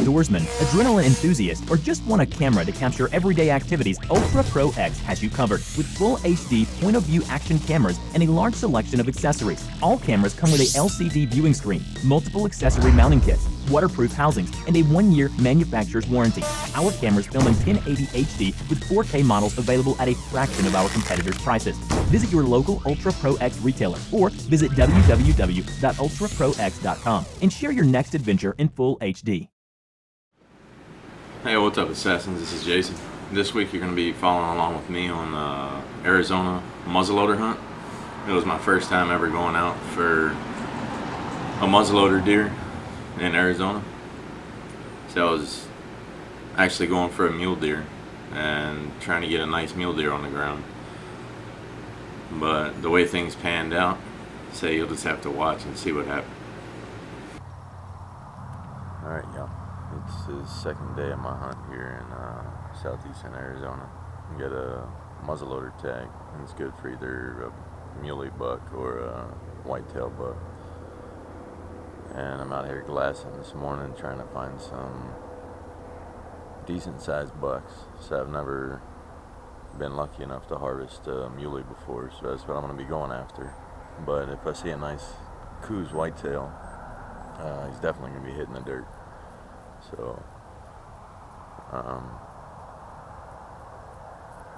outdoorsman, adrenaline enthusiast, or just want a camera to capture everyday activities, Ultra Pro X has you covered with full HD point-of-view action cameras and a large selection of accessories. All cameras come with a LCD viewing screen, multiple accessory mounting kits, waterproof housings, and a 1-year manufacturer's warranty. Our cameras film in 1080 HD with 4K models available at a fraction of our competitors' prices. Visit your local Ultra Pro X retailer or visit www.ultraprox.com and share your next adventure in full HD. Hey, what's up, Assassins? This is Jason. This week you're going to be following along with me on Arizona muzzleloader hunt. It was my first time ever going out for a muzzleloader deer in Arizona. So I was actually going for a mule deer and trying to get a nice mule deer on the ground. But the way things panned out, so you'll just have to watch and see what happens. Alright, y'all. It's the second day of my hunt here in southeastern Arizona. You got a muzzleloader tag, and it's good for either a muley buck or a whitetail buck. And I'm out here glassing this morning trying to find some decent sized bucks. So I've never been lucky enough to harvest a muley before, so that's what I'm going to be going after. But if I see a nice Coos whitetail, he's definitely going to be hitting the dirt. So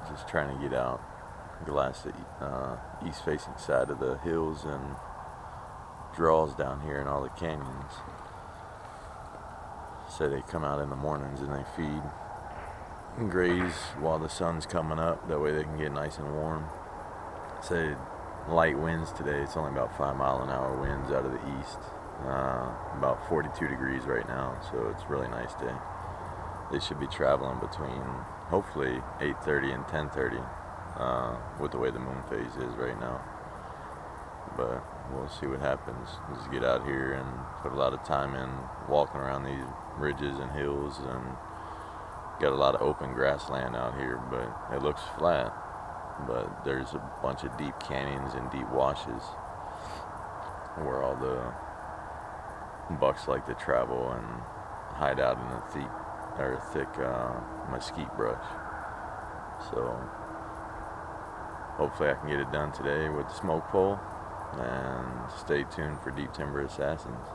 just trying to get out, glass the east facing side of the hills and draws down here in all the canyons. So they come out in the mornings and they feed and graze while the sun's coming up, that way they can get nice and warm. So light winds today, it's only about 5-mile-an-hour winds out of the east, about 42 degrees right now, so it's a really nice day. They should be traveling between hopefully 8:30 and 10:30 with the way the moon phase is right now. But we'll see what happens. Just get out here and put a lot of time in walking around these ridges and hills, and got a lot of open grassland out here, but it looks flat. But there's a bunch of deep canyons and deep washes where all the bucks like to travel and hide out in the thick mesquite brush. So hopefully I can get it done today with the smoke pole, and stay tuned for Deep Timber Assassins.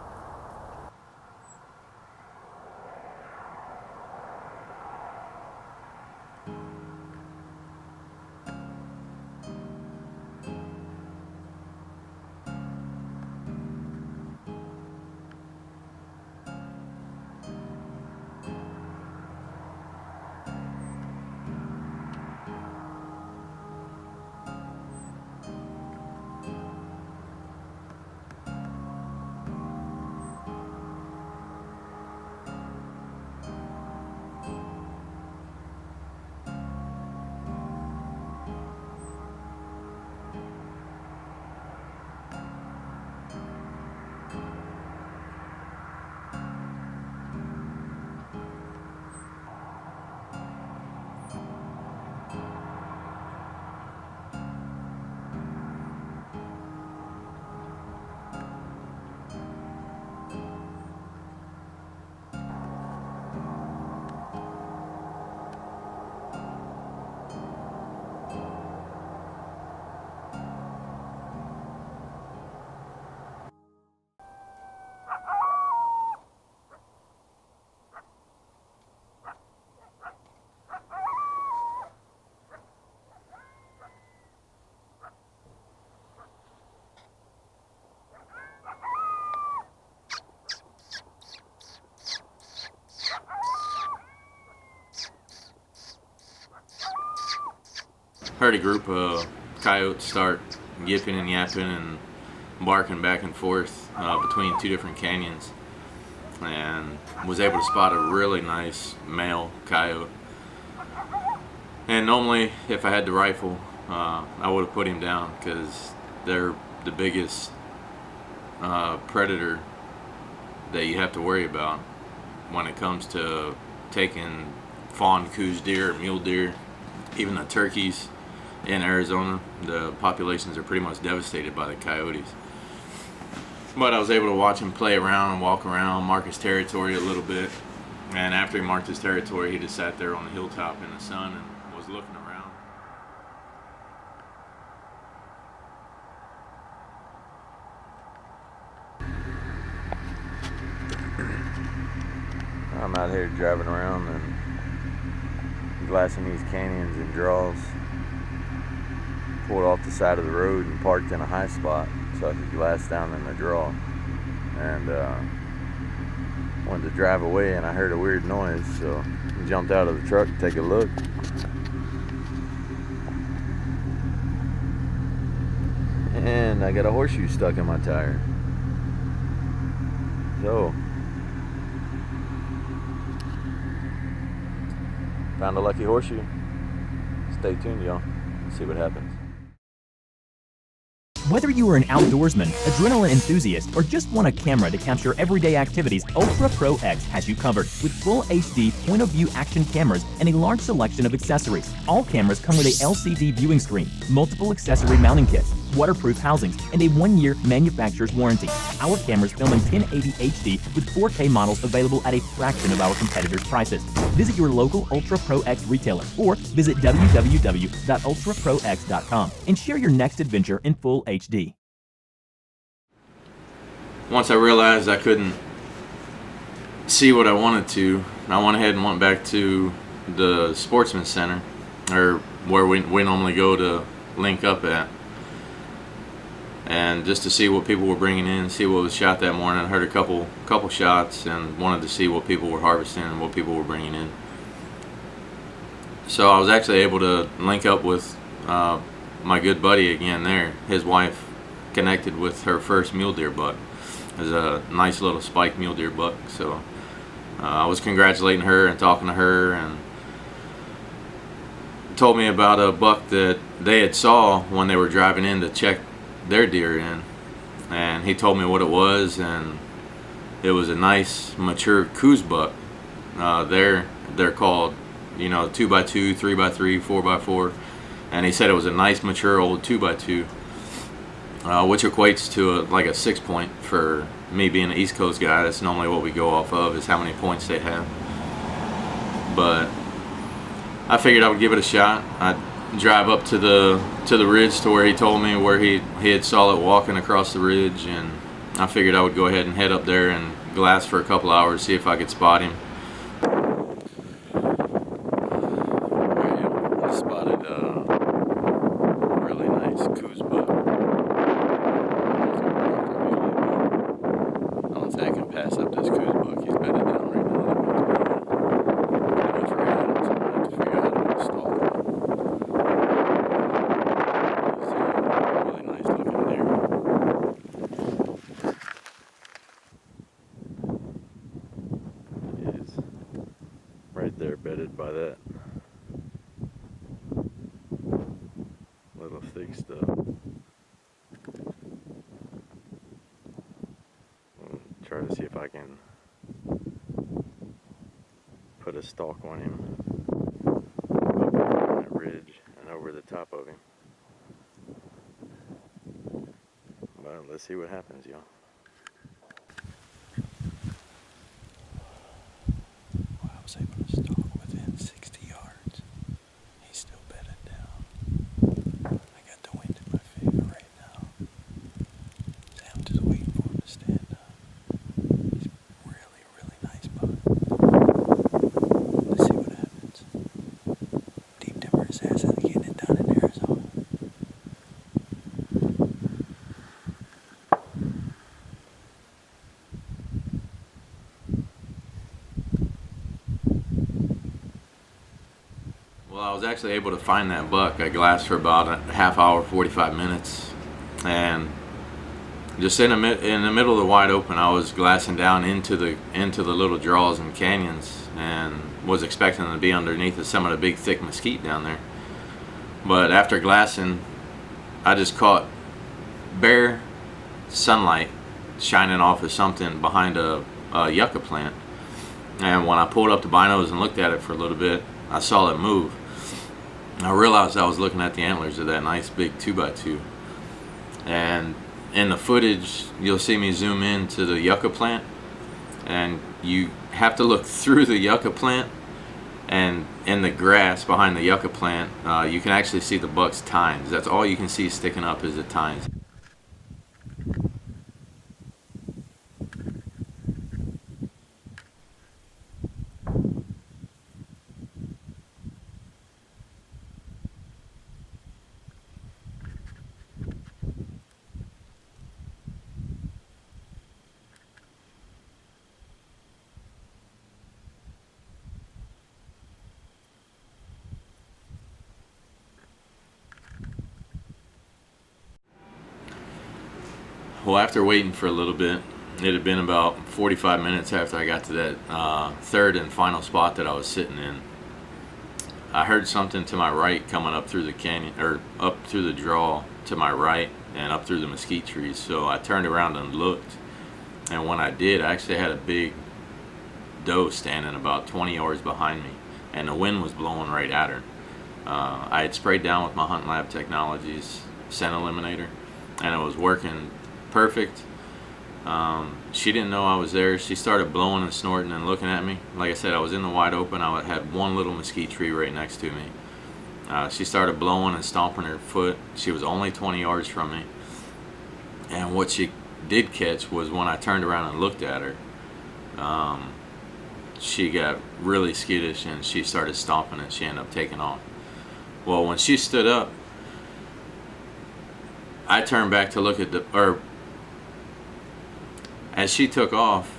Heard a group of coyotes start yipping and yapping and barking back and forth between two different canyons, and was able to spot a really nice male coyote. And normally if I had the rifle, I would have put him down, because they're the biggest predator that you have to worry about when it comes to taking fawn Coos deer or mule deer. Even the turkeys in Arizona, the populations are pretty much devastated by the coyotes. But I was able to watch him play around and walk around, mark his territory a little bit, And after he marked his territory, he just sat there on the hilltop in the sun and was looking around. I'm out here driving around and glassing these canyons and draws. Pulled off the side of the road and parked in a high spot so I could glass down in the draw. And wanted to drive away, and I heard a weird noise, so I jumped out of the truck to take a look. And I got a horseshoe stuck in my tire. So found a lucky horseshoe. Stay tuned, y'all. See what happens. Whether you are an outdoorsman, adrenaline enthusiast, or just want a camera to capture everyday activities, Ultra Pro X has you covered with full HD point-of-view action cameras and a large selection of accessories. All cameras come with a LCD viewing screen, multiple accessory mounting kits, waterproof housings, and a 1-year manufacturer's warranty. Our cameras film in 1080 HD with 4K models available at a fraction of our competitors' prices. Visit your local Ultra Pro X retailer or visit www.ultraprox.com and share your next adventure in full HD. Once I realized I couldn't see what I wanted to, I went ahead and went back to the Sportsman Center, or where we normally go to link up at, and just to see what people were bringing in, see what was shot that morning. I heard a couple shots and wanted to see what people were harvesting and what people were bringing in. So I was actually able to link up with my good buddy again there. His wife connected with her first mule deer buck. It was a nice little spiked mule deer buck. So I was congratulating her and talking to her, and told me about a buck that they had saw when they were driving in to check their deer in, and he told me what it was, and it was a nice mature coos buck. They're called, 2x2, 3x3, 4x4, and he said it was a nice mature old 2x2, which equates to like a 6-point. For me being an East Coast guy, that's normally what we go off of, is how many points they have. But I figured I would give it a shot. I'd drive up to the ridge to where he told me where he had saw it walking across the ridge, and I figured I would go ahead and head up there and glass for a couple hours, see if I could spot him. I spotted a really nice coos buck. I don't think I can pass up this coos buck. He's bedded down right now. Much right at him, so I'm gonna have to figure out how to stalk him. Right there, bedded by that little thick stuff. I'll try to see if I can put a stalk on him up on that ridge and over the top of him. But let's see what happens, y'all. Well, I was actually able to find that buck. I glassed for about a half hour, 45 minutes, and just in the middle of the wide open, I was glassing down into the little draws and canyons, and was expecting to be underneath of some of the big thick mesquite down there. But after glassing, I just caught bare sunlight shining off of something behind a yucca plant, and when I pulled up the binos and looked at it for a little bit, I saw it move. I realized I was looking at the antlers of that nice big 2x2, and in the footage you'll see me zoom in to the yucca plant, and you have to look through the yucca plant, and in the grass behind the yucca plant, you can actually see the buck's tines. That's all you can see sticking up is the tines. Well, after waiting for a little bit, it had been about 45 minutes after I got to that third and final spot that I was sitting in. I heard something to my right coming up through the canyon, or up through the draw to my right and up through the mesquite trees. So I turned around and looked, and when I did, I actually had a big doe standing about 20 yards behind me, and the wind was blowing right at her. I had sprayed down with my Hunt Lab Technologies scent eliminator, and it was working perfect. She didn't know I was there. She started blowing and snorting and looking at me. Like I said, I was in the wide open. I had one little mesquite tree right next to me. She started blowing and stomping her foot. She was only 20 yards from me. And what she did catch was when I turned around and looked at her, she got really skittish and she started stomping and she ended up taking off. Well, when she stood up, I turned back to look at as she took off,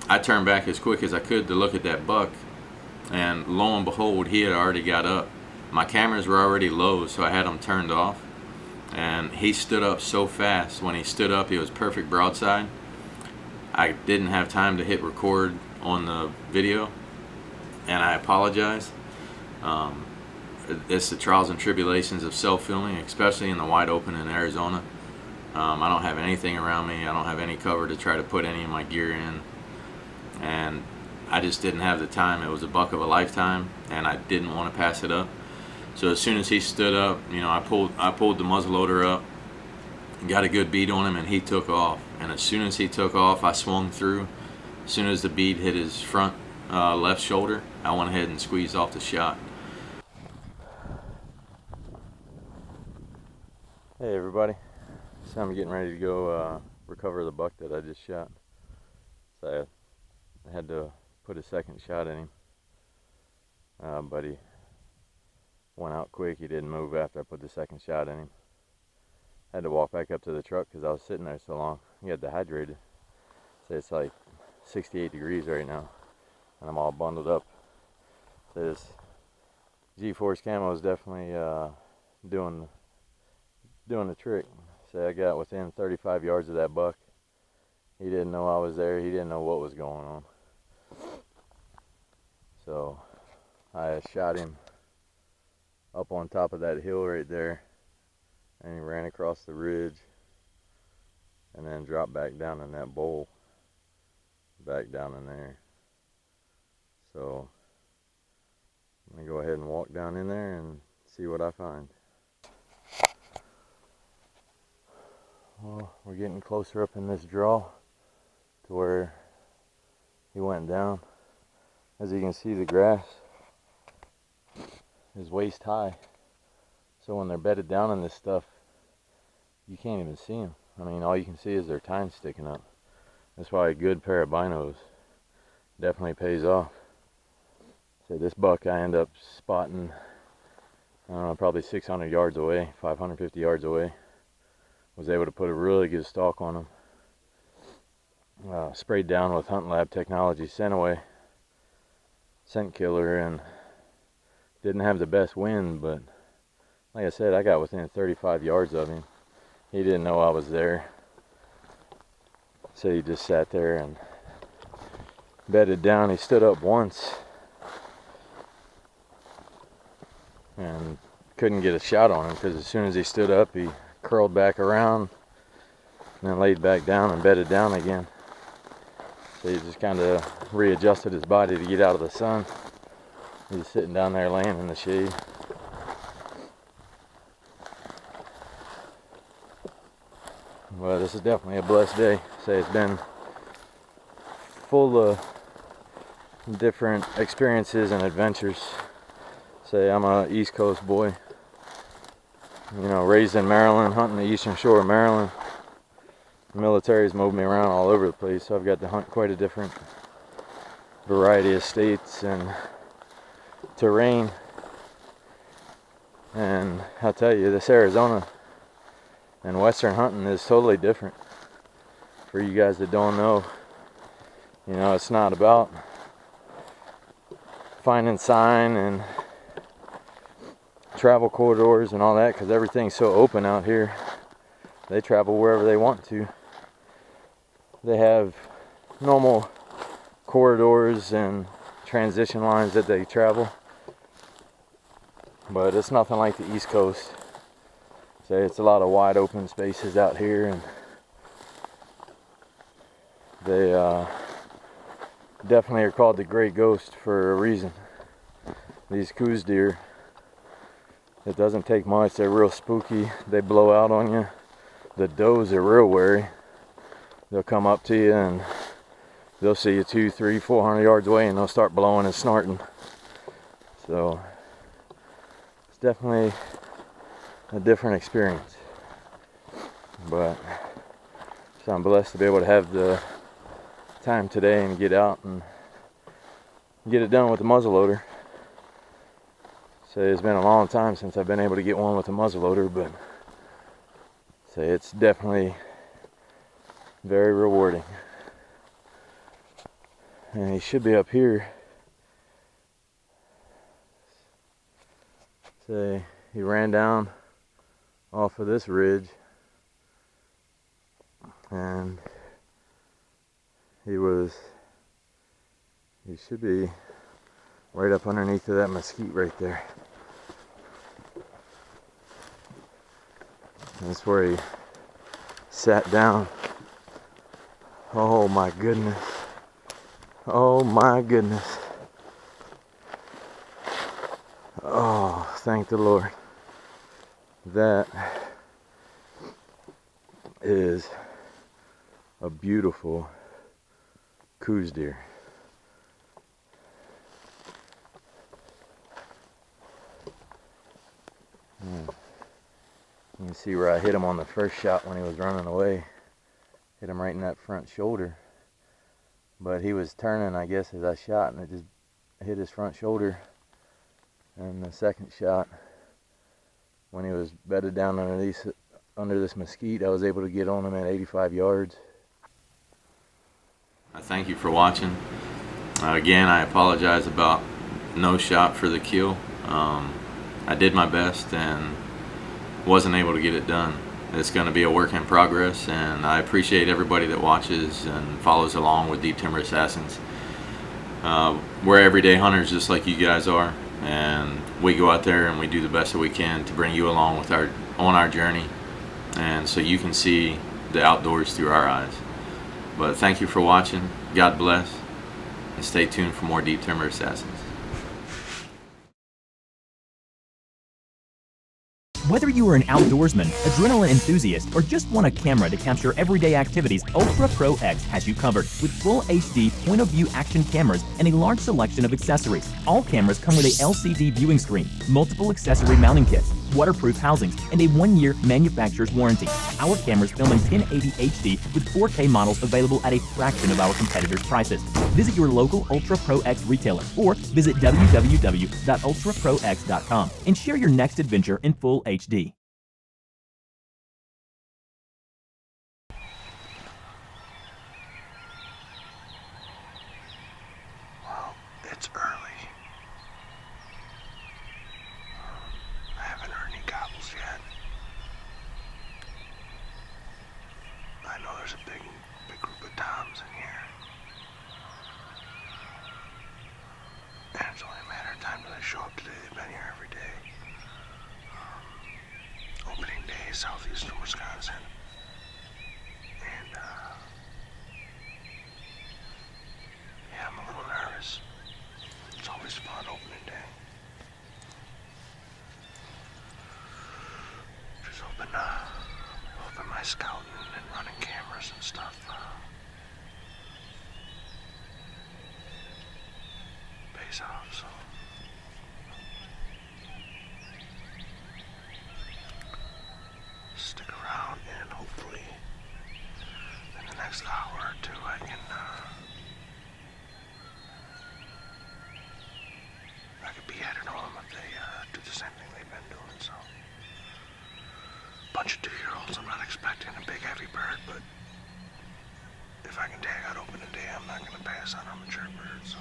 I turned back as quick as I could to look at that buck, and lo and behold, he had already got up. My cameras were already low, so I had them turned off, and he stood up so fast. When he stood up, he was perfect broadside. I didn't have time to hit record on the video, and I apologize. It's the trials and tribulations of self-filming, especially in the wide open in Arizona. I don't have anything around me. I don't have any cover to try to put any of my gear in, and I just didn't have the time. It was a buck of a lifetime, and I didn't want to pass it up. So as soon as he stood up, I pulled the muzzleloader up, got a good bead on him, and he took off. And as soon as he took off, I swung through. As soon as the bead hit his front left shoulder, I went ahead and squeezed off the shot. Hey everybody, so I'm getting ready to go recover the buck that I just shot. So I had to put a second shot in him, but he went out quick. He didn't move after I put the second shot in him. I had to walk back up to the truck because I was sitting there so long. He had dehydrated. So it's like 68 degrees right now, and I'm all bundled up. So this G-Force camo is definitely doing the trick. So I got within 35 yards of that buck. He didn't know I was there. He didn't know what was going on. So I shot him up on top of that hill right there, and he ran across the ridge and then dropped back down in that bowl, back down in there. So I'm gonna go ahead and walk down in there and see what I find. Well, we're getting closer up in this draw to where he went down. As you can see, the grass is waist high. So when they're bedded down in this stuff, you can't even see them. I mean, all you can see is their tines sticking up. That's why a good pair of binos definitely pays off. So this buck I end up spotting, I don't know, probably 600 yards away, 550 yards away. Was able to put a really good stalk on him. Sprayed down with Hunt Lab Technology scent killer, and didn't have the best wind, but like I said, I got within 35 yards of him. He didn't know I was there, so he just sat there and bedded down. He stood up once and couldn't get a shot on him because as soon as he stood up, he curled back around and then laid back down and bedded down again. So he just kind of readjusted his body to get out of the sun. He's sitting down there laying in the shade. Well, this is definitely a blessed day. Say it's been full of different experiences and adventures. Say, I'm a East Coast boy, you know, raised in Maryland, hunting the eastern shore of Maryland. The military's moved me around all over the place, so I've got to hunt quite a different variety of states and terrain. And I'll tell you, this Arizona and western hunting is totally different. For you guys that don't know, you know, it's not about finding sign and travel corridors and all that, because everything's so open out here. They travel wherever they want to. They have normal corridors and transition lines that they travel, but it's nothing like the East Coast. Say, it's a lot of wide open spaces out here, and they definitely are called the Gray Ghost for a reason. These Coues deer, it doesn't take much. They're real spooky. They blow out on you. The does are real wary. They'll come up to you and they'll see you 200, 300, 400 yards away, and they'll start blowing and snorting. So it's definitely a different experience. But so I'm blessed to be able to have the time today and get out and get it done with the muzzleloader. So it's been a long time since I've been able to get one with a muzzleloader, but say it's definitely very rewarding. And he should be up here. Say he ran down off of this ridge, and he should be right up underneath of that mesquite right there. That's where he sat down. Oh my goodness. Oh my goodness. Oh, thank the Lord. That is a beautiful Coues deer. You can see where I hit him on the first shot when he was running away. Hit him right in that front shoulder. But he was turning, I guess, as I shot, and it just hit his front shoulder. And the second shot, when he was bedded down under this mesquite, I was able to get on him at 85 yards. I thank you for watching. Again, I apologize about no shot for the kill. I did my best and wasn't able to get it done. It's going to be a work in progress, and I appreciate everybody that watches and follows along with Deep Timber Assassins. We're everyday hunters just like you guys are, and we go out there and we do the best that we can to bring you along with on our journey, and so you can see the outdoors through our eyes. But thank you for watching. God bless, and stay tuned for more Deep Timber Assassins. Whether you are an outdoorsman, adrenaline enthusiast, or just want a camera to capture everyday activities, Ultra Pro X has you covered with full HD point-of-view action cameras and a large selection of accessories. All cameras come with a LCD viewing screen, multiple accessory mounting kits, waterproof housings, and a 1-year manufacturer's warranty. Our cameras film in 1080 HD with 4K models available at a fraction of our competitors' prices. Visit your local Ultra Pro X retailer or visit www.ultraprox.com and share your next adventure in full HD. Well, it's early. I haven't heard any gobbles yet. I know there's a big group of toms in here. And it's only a matter of time till they show up today. They've been here every day. Opening day, southeastern Wisconsin. And, yeah, I'm a little nervous. It's always fun opening day. Just hoping my scouting and running cameras and stuff days out, so stick around and hopefully in the next hour or two I can be headed home if they do the same thing they've been doing. So bunch of 2-year-olds. I'm not expecting a big heavy bird, but if I can tag out opening day, I'm not going to pass on a mature bird. So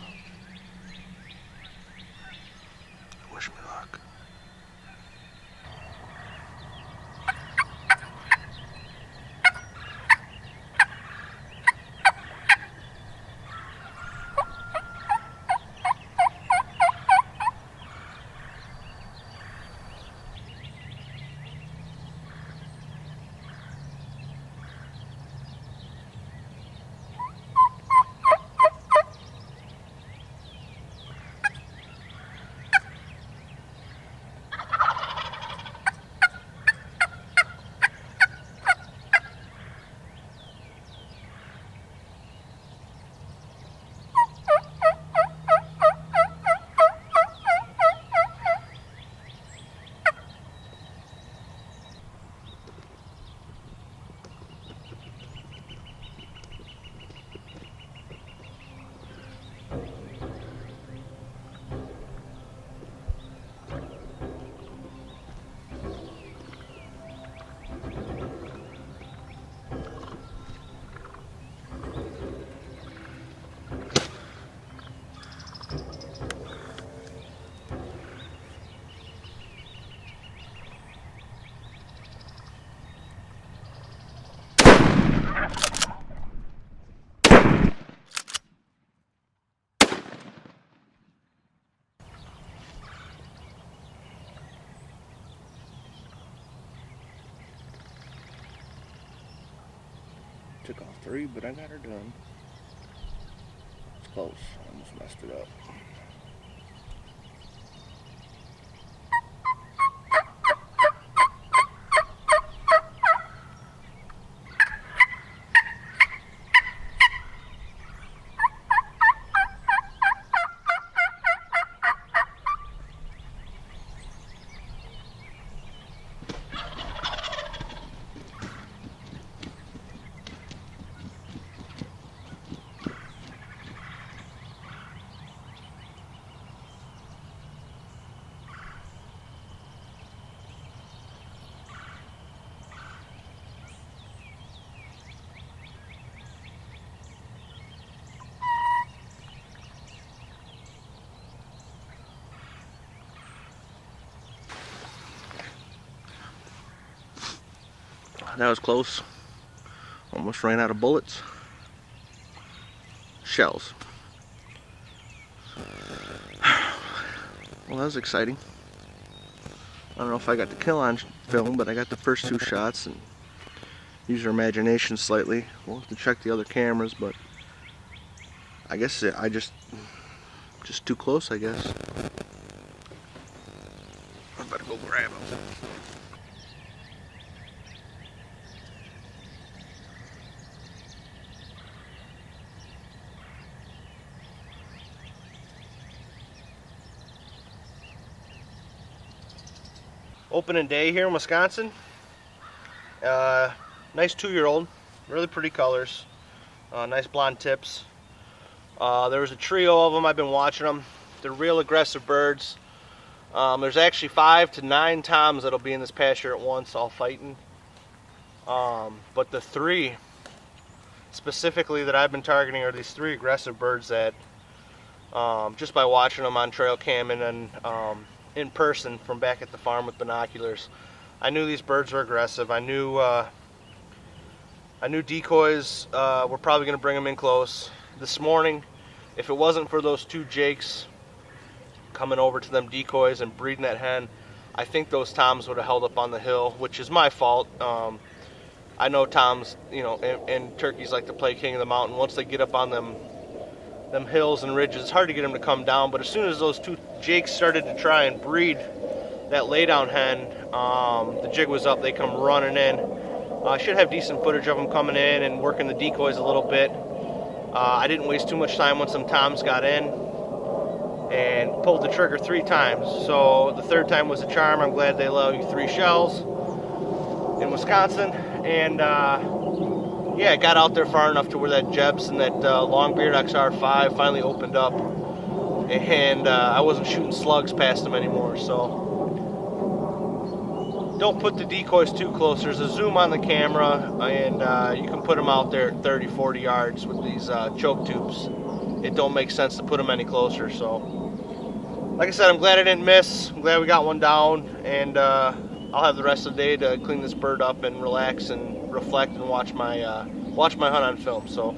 wish me luck. Took off 3, but I got her done. It's close. I almost messed it up. That was close. Almost ran out of bullets. Shells. Well, that was exciting. I don't know if I got the kill on film, but I got the first 2 shots and used our imagination slightly. We'll have to check the other cameras, but I guess I just too close, I guess. I better go grab them. Opening day here in Wisconsin. Nice 2-year-old, really pretty colors, nice blonde tips. There was a trio of them. I've been watching them. They're real aggressive birds. There's actually 5 to 9 toms that'll be in this pasture at once, all fighting. But the 3 specifically that I've been targeting are these 3 aggressive birds that, just by watching them on trail cam and then in person from back at the farm with binoculars, I knew these birds were aggressive. I knew decoys were probably going to bring them in close. This morning, if it wasn't for those 2 jakes coming over to them decoys and breeding that hen, I think those toms would have held up on the hill, which is my fault. I know toms, you know, and turkeys like to play king of the mountain. Once they get up on them hills and ridges, it's hard to get them to come down. But as soon as those 2 jakes started to try and breed that laydown hen, the jig was up. They come running in. I should have decent footage of them coming in and working the decoys a little bit. I didn't waste too much time once some toms got in. and pulled the trigger 3 times. So the 3rd time was a charm. I'm glad they allow you 3 shells in Wisconsin. And yeah, I got out there far enough to where that Jebs and that Longbeard XR5 finally opened up, and I wasn't shooting slugs past them anymore. So don't put the decoys too close. There's a zoom on the camera, and you can put them out there at 30, 40 yards with these choke tubes. It don't make sense to put them any closer. So, like I said, I'm glad I didn't miss. I'm glad we got one down, and I'll have the rest of the day to clean this bird up and relax and reflect and watch my hunt on film. So